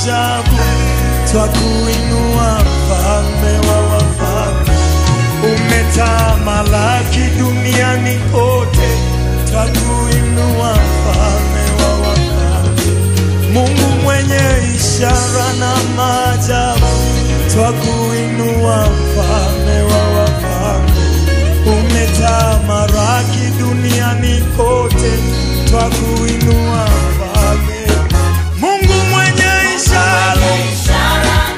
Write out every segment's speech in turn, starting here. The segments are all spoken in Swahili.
maajabu, twakuinua mfalme wa wafalme. Umetamalaki duniani kote, twakuinua mfalme wa wafalme. Mungu mwenye ishara na maajabu, twakuinua mfalme wa wafalme. Umetamalaki duniani kote, twakuinua mfalme. Mungu mwenye ishara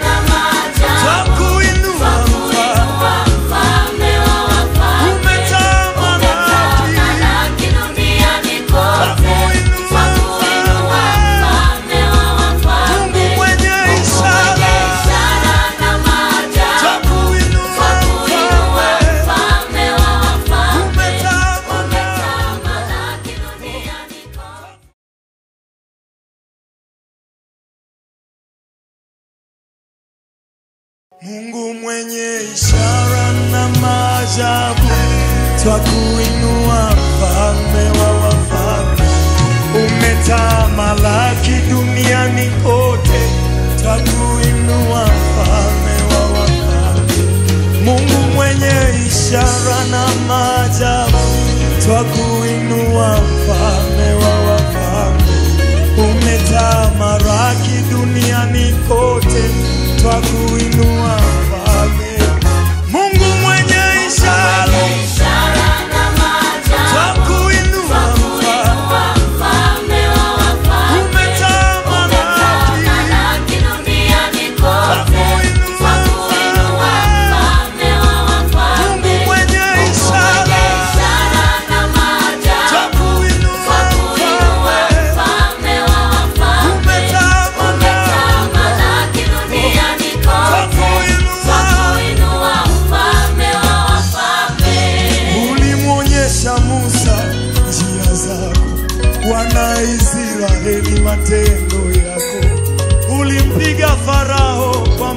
na maajabu, twakuinua mfalme wa wafalme. Umetamalaki duniani kote, twakuinua mfalme wa wafalme. Mungu mwenye ishara na maajabu, twakuinua mfalme wa wafalme. Umetamalaki duniani kote. Mungu mwenye ishara na maajabu, twakuinua mfalme wa wafalme. Umetamalaki duniani kote, twakuinua mfalme wa wafalme. Mungu mwenye ishara na maajabu, twakuinua mfalme wa wafalme. Umetamalaki duniani kote, twakuinua mfalme. Mungu mwenye ishara na maajabu, twakuinua mfalme wa wafalme. Umetamalaki duniani kote, twakuinua mfalme wa wafalme. Mungu mwenye ishara na maajabu, twakuinua mfalme wa wafalme. Umetamalaki duniani kote, twakuinua mfalme wa wafalme. Ulimwonyesha Musa njia zako, wana Israeli matendo yako. Ulimpiga Farao kwa